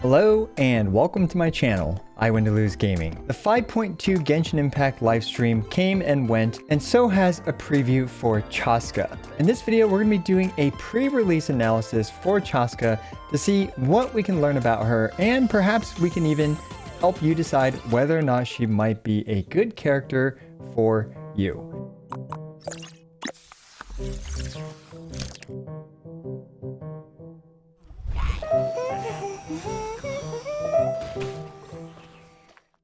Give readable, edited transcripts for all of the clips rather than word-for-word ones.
Hello and welcome to my channel, I Win to Lose Gaming. The 5.2 Genshin Impact livestream came and went, and so has a preview for Chasca. In this video, we're going to be doing a pre-release analysis for Chasca to see what we can learn about her, and perhaps we can even help you decide whether or not she might be a good character for you.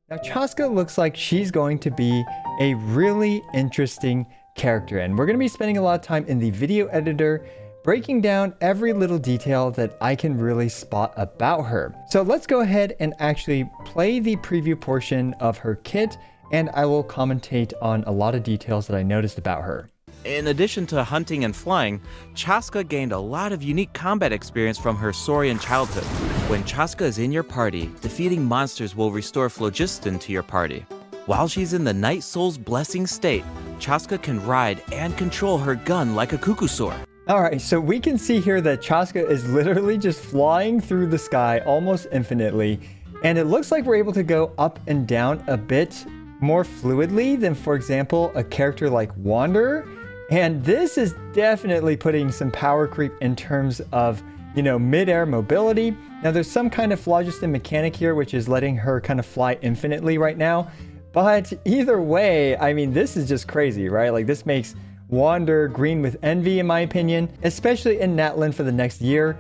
Now, Chasca looks like she's going to be a really interesting character, and we're going to be spending a lot of time in the video editor breaking down every little detail that I can really spot about her. So let's go ahead and actually play the preview portion of her kit, and I will commentate on a lot of details that I noticed about her. In addition to hunting and flying, Chasca gained a lot of unique combat experience from her Saurian childhood. When Chasca is in your party, defeating monsters will restore phlogiston to your party. While she's in the Night Soul's Blessing state, Chasca can ride and control her gun like a cuckoosaur. Alright, so we can see here that Chasca is literally just flying through the sky almost infinitely, and it looks like we're able to go up and down a bit more fluidly than, for example, a character like Wanderer. And this is definitely putting some power creep in terms of, mid-air mobility. Now, there's some kind of phlogiston mechanic here, which is letting her kind of fly infinitely right now. But either way, I mean, this is just crazy, right? Like, this makes Wander green with envy, in my opinion, especially in Natlan for the next year.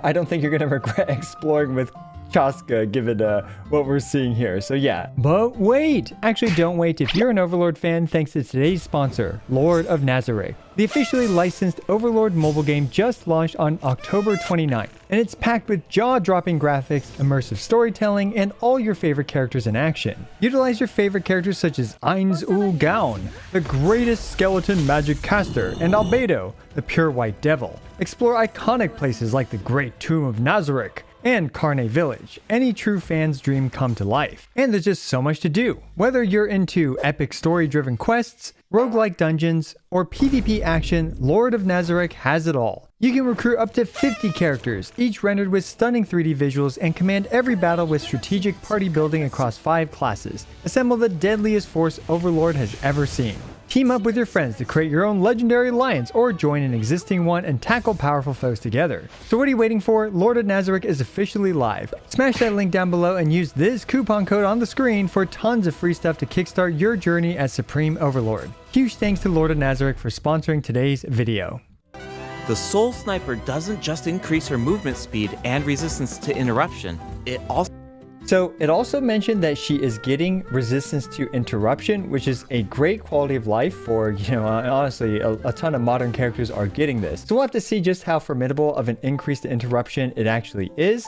I don't think you're going to regret exploring with Chasca, given what we're seeing here. So yeah, but wait, actually don't wait. If you're an Overlord fan, thanks to today's sponsor, Lord of Nazareth. The officially licensed Overlord mobile game just launched on October 29th, and it's packed with jaw-dropping graphics, immersive storytelling, and all your favorite characters in action. Utilize your favorite characters such as Ainz Ul Gaon, the greatest skeleton magic caster, and Albedo, the pure white devil. Explore iconic places like the Great Tomb of Nazareth and Carne Village. Any true fan's dream come to life. And there's just so much to do. Whether you're into epic story-driven quests, roguelike dungeons, or PvP action, Lord of Nazareth has it all. You can recruit up to 50 characters, each rendered with stunning 3D visuals, and command every battle with strategic party building across 5 classes. Assemble the deadliest force Overlord has ever seen. Team up with your friends to create your own legendary alliance or join an existing one and tackle powerful foes together. So what are you waiting for? Lord of Nazareth is officially live. Smash that link down below and use this coupon code on the screen for tons of free stuff to kickstart your journey as Supreme Overlord. Huge thanks to Lord of Nazareth for sponsoring today's video. The Soul Sniper doesn't just increase her movement speed and resistance to interruption, it also mentioned that she is getting resistance to interruption, which is a great quality of life for, honestly, a ton of modern characters are getting this. So we'll have to see just how formidable of an increase to interruption it actually is.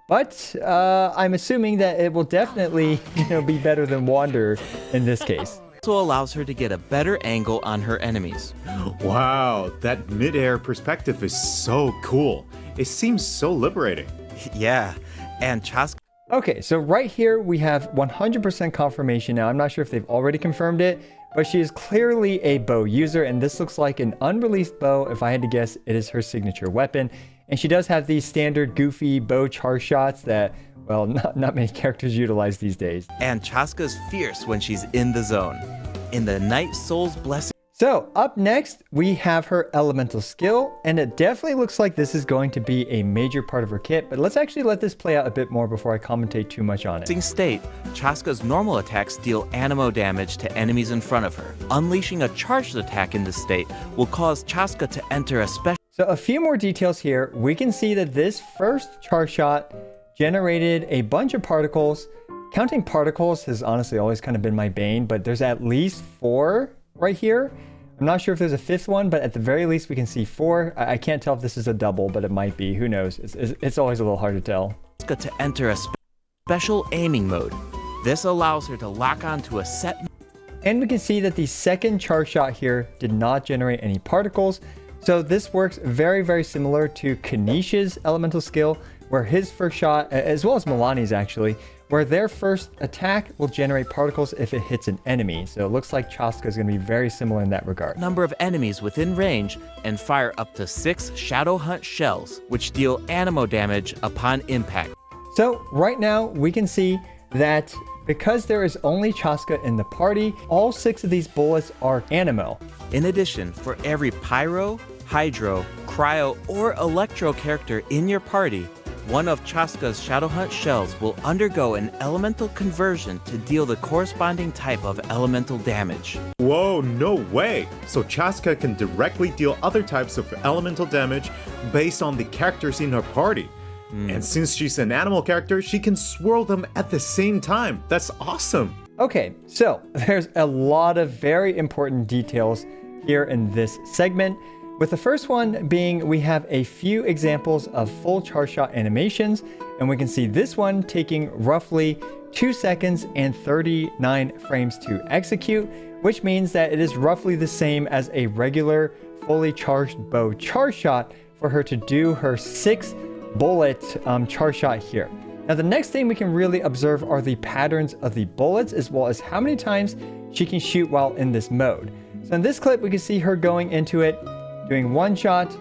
But I'm assuming that it will definitely, be better than Wanderer in this case. Also allows her to get a better angle on her enemies. Wow, that mid-air perspective is so cool. It seems so liberating. Yeah, and Chasca. Okay, so right here we have 100% confirmation. Now, I'm not sure if they've already confirmed it, but she is clearly a bow user, and this looks like an unreleased bow. If I had to guess, it is her signature weapon. And she does have these standard goofy bow charge shots that, well, not many characters utilize these days. And Chasca's fierce when she's in the zone. In the Night Soul's Blessing. So up next, we have her elemental skill, and it definitely looks like this is going to be a major part of her kit, but let's actually let this play out a bit more before I commentate too much on it. State, Chasca's normal attacks deal anemo damage to enemies in front of her. Unleashing a charged attack in this state will cause Chasca to enter a special... So a few more details here. We can see that this first charge shot generated a bunch of particles. Counting particles has honestly always kind of been my bane, but there's at least 4 right here. I'm not sure if there's a 5th one, but at the very least we can see 4. I can't tell if this is a double, but it might be. Who knows? It's always a little hard to tell. To enter a special aiming mode. This allows her to lock onto a set... And we can see that the second charge shot here did not generate any particles. So this works very, very similar to Kanish's elemental skill, where his first shot, as well as Milani's actually, where their first attack will generate particles if it hits an enemy. So it looks like Chasca is going to be very similar in that regard. Number of enemies within range and fire up to 6 Shadow Hunt shells, which deal anemo damage upon impact. So right now we can see that because there is only Chasca in the party, all 6 of these bullets are Anemo. In addition, for every Pyro, Hydro, Cryo, or Electro character in your party, one of Chasca's Shadowhunt shells will undergo an elemental conversion to deal the corresponding type of elemental damage. Whoa, no way! So Chasca can directly deal other types of elemental damage based on the characters in her party. And since she's an animal character, she can swirl them at the same time. That's awesome! Okay, so there's a lot of very important details here in this segment. With the first one being, we have a few examples of full charge shot animations, and we can see this one taking roughly 2 seconds and 39 frames to execute, which means that it is roughly the same as a regular fully charged bow charge shot for her to do her 6 bullet charge shot here. Now the next thing we can really observe are the patterns of the bullets, as well as how many times she can shoot while in this mode. So in this clip, we can see her going into it, doing 1 shot,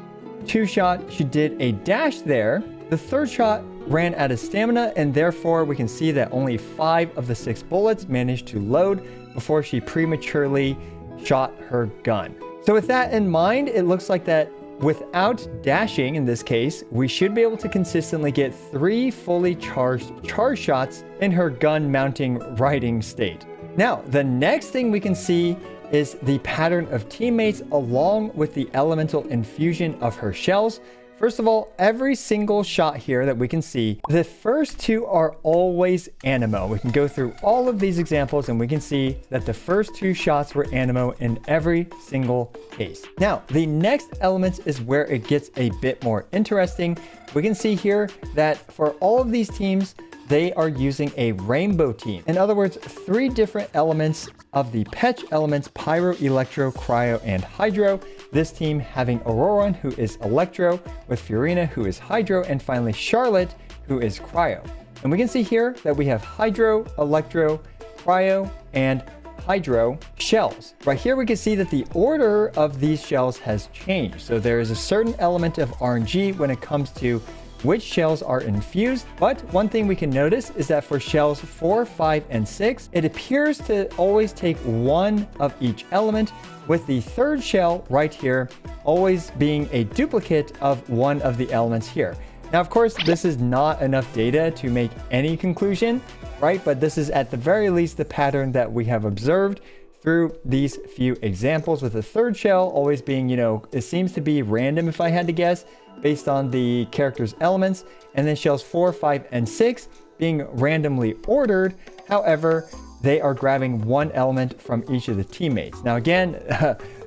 2 shot, she did a dash there. The 3rd shot ran out of stamina, and therefore we can see that only 5 of the 6 bullets managed to load before she prematurely shot her gun. So with that in mind, it looks like that without dashing, in this case, we should be able to consistently get 3 fully charged charge shots in her gun mounting riding state. Now, the next thing we can see is the pattern of teammates along with the elemental infusion of her shells. First of all, every single shot here that we can see, the first 2 are always Anemo. We can go through all of these examples and we can see that the first 2 shots were Anemo in every single case. Now, the next element is where it gets a bit more interesting. We can see here that for all of these teams, they are using a rainbow team. In other words, 3 different elements of the Petch elements, Pyro, Electro, Cryo, and Hydro. This team having Auroran, who is Electro, with Fiorina, who is Hydro, and finally Charlotte, who is Cryo. And we can see here that we have Hydro, Electro, Cryo, and Hydro shells. Right here we can see that the order of these shells has changed. So there is a certain element of RNG when it comes to which shells are infused, but one thing we can notice is that for shells 4, 5, and 6, it appears to always take 1 of each element, with the 3rd shell right here always being a duplicate of 1 of the elements here. Now, of course, this is not enough data to make any conclusion, right? But this is at the very least the pattern that we have observed through these few examples, with the 3rd shell always being, it seems to be random if I had to guess, based on the character's elements, and then shells 4, 5, and 6 being randomly ordered. However, they are grabbing 1 element from each of the teammates. Now again,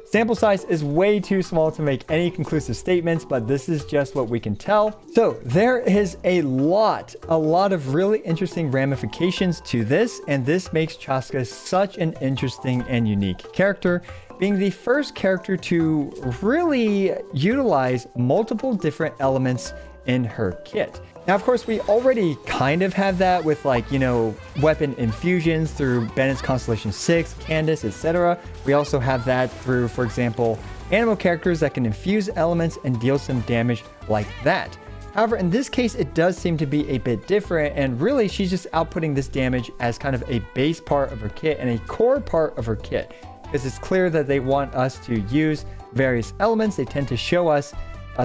sample size is way too small to make any conclusive statements, but this is just what we can tell. So there is a lot of really interesting ramifications to this, and this makes Chasca such an interesting and unique character, being the first character to really utilize multiple different elements in her kit. Now, of course, we already kind of have that with weapon infusions through Bennett's Constellation 6, Candace, etc. We also have that through, for example, animal characters that can infuse elements and deal some damage like that. However, in this case, it does seem to be a bit different, and really she's just outputting this damage as kind of a base part of her kit and a core part of her kit, because it's clear that they want us to use various elements. They tend to show us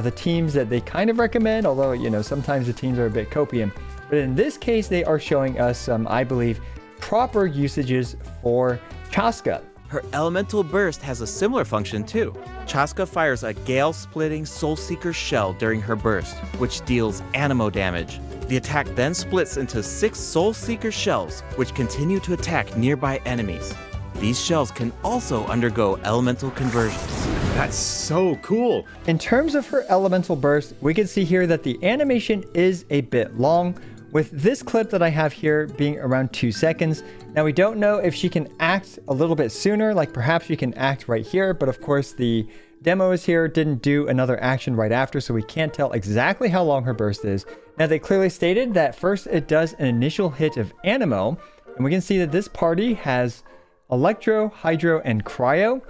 the teams that they kind of recommend, although, sometimes the teams are a bit copium. But in this case, they are showing us some, I believe, proper usages for Chasca. Her elemental burst has a similar function too. Chasca fires a gale-splitting Soulseeker shell during her burst, which deals Anemo damage. The attack then splits into 6 Soulseeker shells, which continue to attack nearby enemies. These shells can also undergo elemental conversions. That's so cool. In terms of her elemental burst, we can see here that the animation is a bit long, with this clip that I have here being around 2 seconds. Now, we don't know if she can act a little bit sooner, like perhaps she can act right here, but of course the demo is here, didn't do another action right after, so we can't tell exactly how long her burst is. Now, they clearly stated that first it does an initial hit of Anemo, and we can see that this party has Electro, Hydro, and Cryo.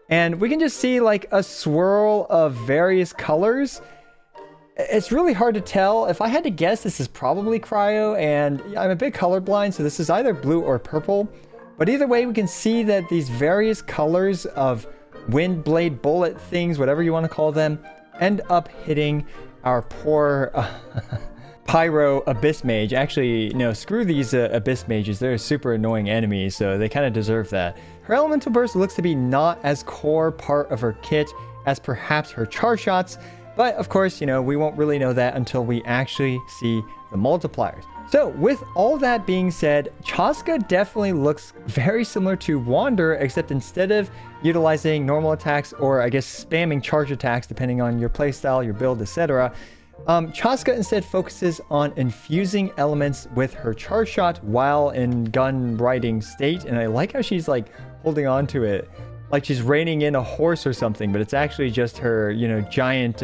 And we can just see like a swirl of various colors. it's really hard to tell. If I had to guess, this is probably Cryo, and I'm a bit colorblind, so this is either blue or purple. But either way, we can see that these various colors of wind blade bullet things, whatever you want to call them, end up hitting our poor Pyro Abyss Mage. Actually, no, screw these Abyss Mages. They're super annoying enemies, so they kind of deserve that. Her Elemental Burst looks to be not as core part of her kit as perhaps her charge shots, but of course, we won't really know that until we actually see the multipliers. So with all that being said, Chasca definitely looks very similar to Wander, except instead of utilizing normal attacks, or I guess spamming charge attacks depending on your playstyle, your build, etc., Chasca instead focuses on infusing elements with her charge shot while in gun riding state, and I like how she's like holding on to it like she's reining in a horse or something, but it's actually just her, giant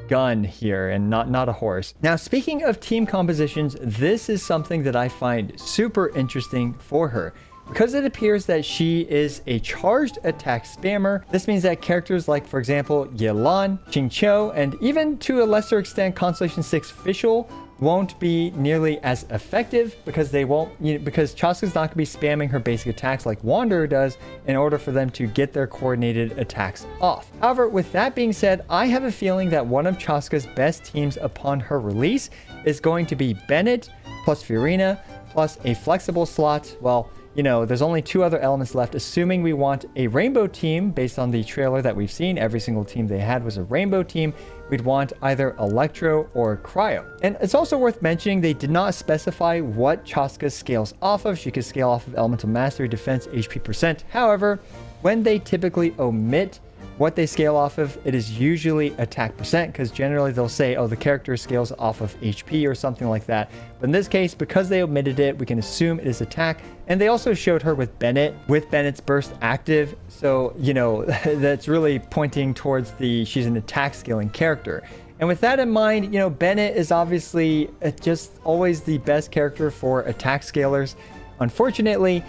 gun here and not a horse. Now, speaking of team compositions, this is something that I find super interesting for her. Because it appears that she is a charged attack spammer, this means that characters like, for example, Yelan, Xingqiu, and even to a lesser extent Constellation 6 Fischl won't be nearly as effective because because Chasca's not going to be spamming her basic attacks like Wanderer does in order for them to get their coordinated attacks off. However, with that being said, I have a feeling that one of Chasca's best teams upon her release is going to be Bennett plus Furina plus a flexible slot. Well, there's only 2 other elements left, assuming we want a rainbow team based on the trailer that we've seen. Every single team they had was a rainbow team. We'd want either Electro or Cryo. And it's also worth mentioning they did not specify what Chasca scales off of. She could scale off of Elemental Mastery, Defense, HP percent. However, when they typically omit what they scale off of, it is usually attack percent, because generally they'll say, oh, the character scales off of HP or something like that. But in this case, because they omitted it, we can assume it is attack. And they also showed her with Bennett's burst active. So, that's really pointing towards she's an attack scaling character. And with that in mind, Bennett is obviously just always the best character for attack scalers, unfortunately.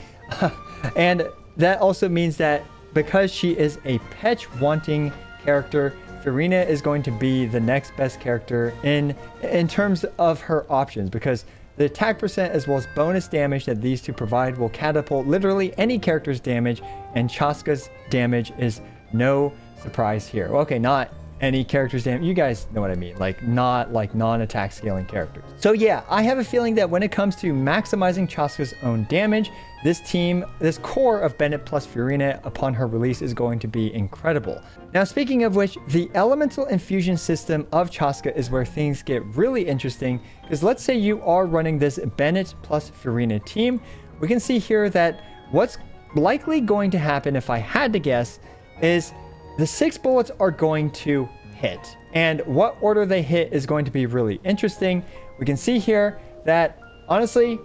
And that also means that because she is a Petch-wanting character, Furina is going to be the next best character in terms of her options, because the attack percent as well as bonus damage that these two provide will catapult literally any character's damage, and Chasca's damage is no surprise here. Okay, not any character's damage. You guys know what I mean. Not like non-attack scaling characters. So yeah, I have a feeling that when it comes to maximizing Chasca's own damage, this core of Bennett plus Furina upon her release is going to be incredible. Now, speaking of which, the elemental infusion system of Chasca is where things get really interesting, because let's say you are running this Bennett plus Furina team. We can see here that what's likely going to happen, if I had to guess, is the 6 bullets are going to hit. And what order they hit is going to be really interesting. We can see here that, honestly,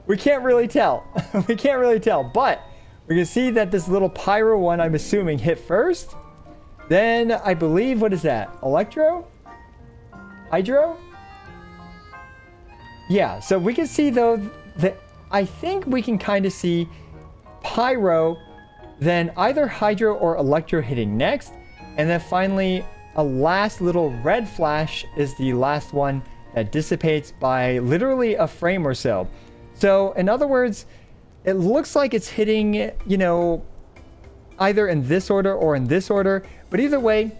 we can't really tell. We can't really tell, but we can see that this little Pyro one, I'm assuming, hit first. Then I believe, what is that? Electro? Hydro? Yeah, so we can see though that I think we can kind of see Pyro, then either Hydro or Electro hitting next, and then finally a last little red flash is the last one that dissipates by literally a frame or so. So in other words, it looks like it's hitting, either in this order or in this order, but either way,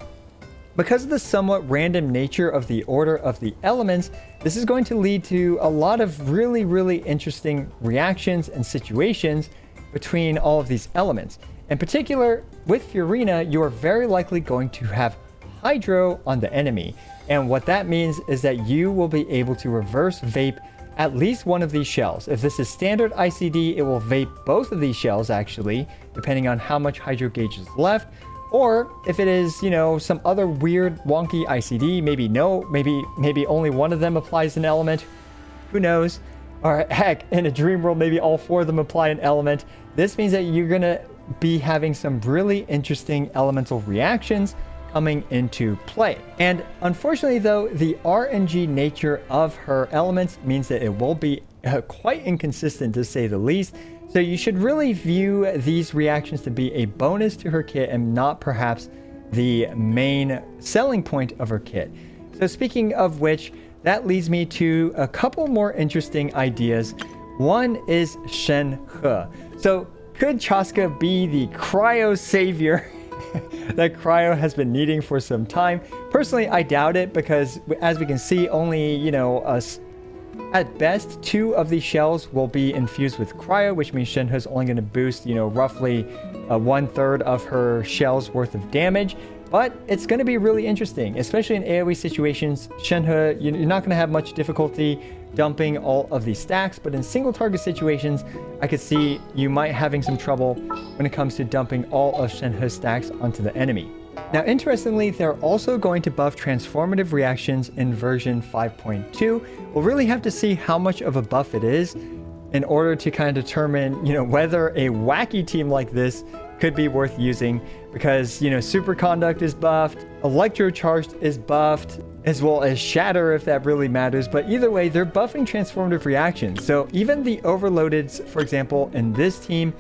because of the somewhat random nature of the order of the elements, this is going to lead to a lot of really, really interesting reactions and situations between all of these elements. In particular, with Furina, you are very likely going to have Hydro on the enemy. And what that means is that you will be able to reverse vape at least one of these shells. If this is standard ICD, it will vape both of these shells actually, depending on how much Hydro gauge is left. Or if it is, some other weird wonky ICD, maybe only one of them applies an element. Who knows? Or heck, in a dream world, maybe all 4 of them apply an element. This means that you're gonna be having some really interesting elemental reactions coming into play. And unfortunately though, the RNG nature of her elements means that it will be quite inconsistent, to say the least. So you should really view these reactions to be a bonus to her kit and not perhaps the main selling point of her kit. So speaking of which, that leads me to a couple more interesting ideas. One is Shen He. So could Chasca be the cryo savior that cryo has been needing for some time? Personally, I doubt it, because as we can see, only, at best 2 of these shells will be infused with cryo, which means Shenhe's only going to boost, roughly 1/3 of her shells worth of damage. But it's going to be really interesting, especially in AoE situations. Shenhe, you're not going to have much difficulty dumping all of these stacks, but in single target situations, I could see you might having some trouble when it comes to dumping all of Shenhe's stacks onto the enemy. Now, interestingly, they're also going to buff transformative reactions in version 5.2. We'll really have to see how much of a buff it is in order to kind of determine, whether a wacky team like this could be worth using, because, Superconduct is buffed, Electrocharged is buffed, as well as Shatter if that really matters. But either way, they're buffing transformative reactions. So even the Overloadeds, for example, in this team,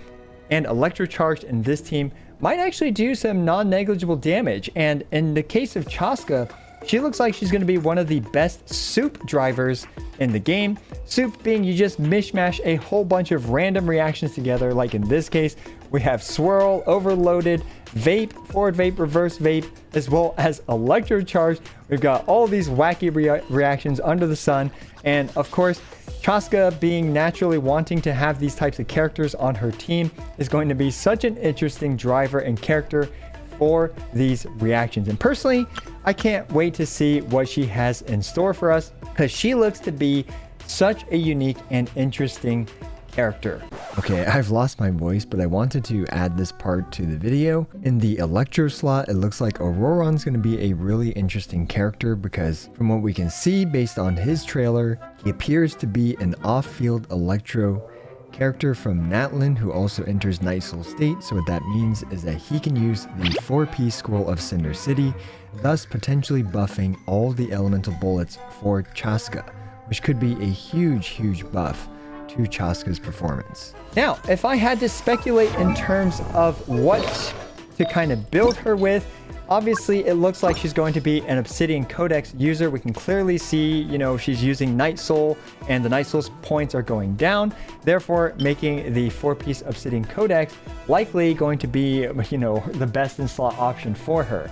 and Electrocharged in this team might actually do some non-negligible damage. And in the case of Chasca, she looks like she's going to be one of the best soup drivers in the game. Soup being you just mishmash a whole bunch of random reactions together. Like in this case, we have Swirl, Overloaded, Vape, Forward Vape, Reverse Vape, as well as Electrocharge. We've got all these wacky reactions under the sun. And of course, Chasca, being naturally wanting to have these types of characters on her team, is going to be such an interesting driver and character for these reactions. And personally, I can't wait to see what she has in store for us, because she looks to be such a unique and interesting character. Okay, I've lost my voice, but I wanted to add this part to the video. In the Electro slot, it looks like Auroron's going to be a really interesting character, because from what we can see based on his trailer, he appears to be an off-field Electro character from Natlan, who also enters Night Soul state. So what that means is that he can use the 4-piece Scroll of Cinder City, thus potentially buffing all the elemental bullets for Chasca, which could be a huge buff to Chasca's performance. Now, if I had to speculate in terms of what to kind of build her with, obviously it looks like she's going to be an Obsidian Codex user. We can clearly see, she's using Night Soul, and the Night Soul's points are going down, therefore making the 4-piece Obsidian Codex likely going to be, the best in slot option for her.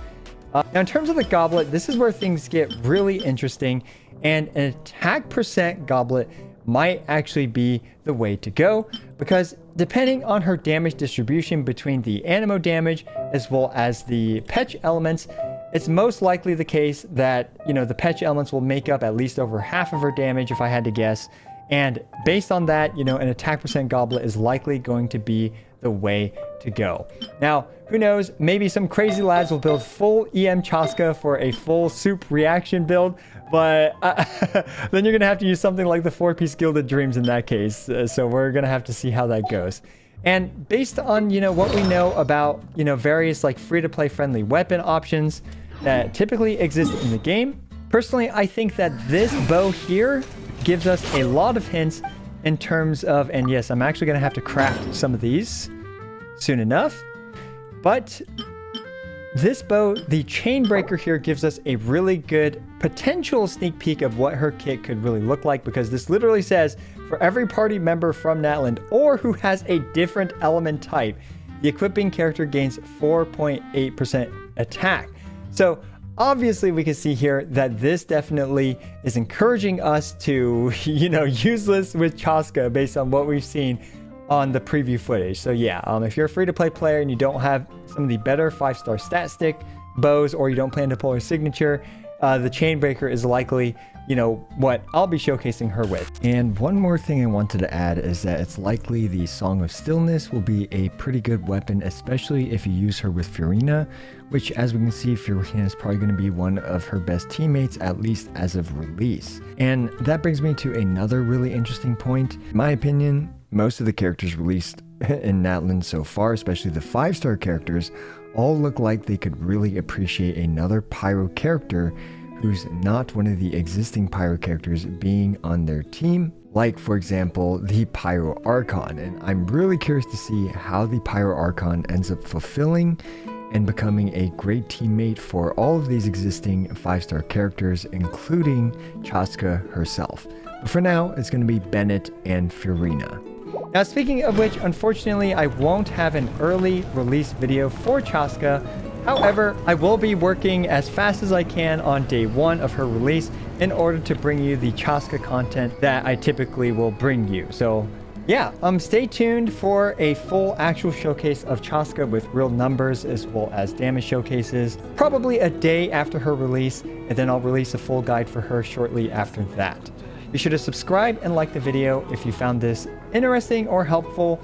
Now, in terms of the goblet, this is where things get really interesting, and an attack percent goblet might actually be the way to go, because depending on her damage distribution between the Anemo damage as well as the Petch elements, it's most likely the case that, the Petch elements will make up at least over half of her damage, if I had to guess. And based on that, an attack percent goblet is likely going to be the way to go. Now, who knows, maybe some crazy lads will build full EM Chasca for a full soup reaction build, but then you're going to have to use something like the 4-piece Gilded Dreams in that case. So we're going to have to see how that goes. And based on, what we know about, various like free-to-play friendly weapon options that typically exist in the game, personally, I think that this bow here gives us a lot of hints in terms of, and yes, I'm actually going to have to craft some of these soon enough, but this bow, the Chainbreaker here, gives us a really good potential sneak peek of what her kit could really look like, because this literally says for every party member from Natlan or who has a different element type, the equipping character gains 4.8% attack. So obviously we can see here that this definitely is encouraging us to, use this with Chasca based on what we've seen on the preview footage. So yeah, if you're a free-to-play player and you don't have some of the better 5-star stat stick bows, or you don't plan to pull her signature, the Chainbreaker is likely, what I'll be showcasing her with. And one more thing I wanted to add is that it's likely the Song of Stillness will be a pretty good weapon, especially if you use her with Furina, which, as we can see, Furina is probably going to be one of her best teammates, at least as of release. And that brings me to another really interesting point. In my opinion, most of the characters released in Natlan so far, especially the 5-star characters, all look like they could really appreciate another Pyro character who's not one of the existing Pyro characters being on their team, like, for example, the Pyro Archon. And I'm really curious to see how the Pyro Archon ends up fulfilling and becoming a great teammate for all of these existing 5-star characters, including Chasca herself. But for now, it's going to be Bennett and Furina. Now, speaking of which, unfortunately, I won't have an early release video for Chasca. However, I will be working as fast as I can on day 1 of her release in order to bring you the Chasca content that I typically will bring you. So yeah, stay tuned for a full actual showcase of Chasca with real numbers as well as damage showcases, probably a day after her release, and then I'll release a full guide for her shortly after that. Be sure to subscribe and like the video if you found this interesting or helpful,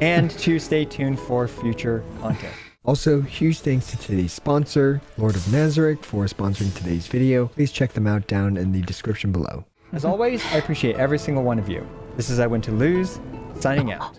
and to stay tuned for future content. Also, huge thanks to today's sponsor, Lord of Nazarick, for sponsoring today's video. Please check them out down in the description below. As always, I appreciate every single one of you. This is I Win to Lose, signing out.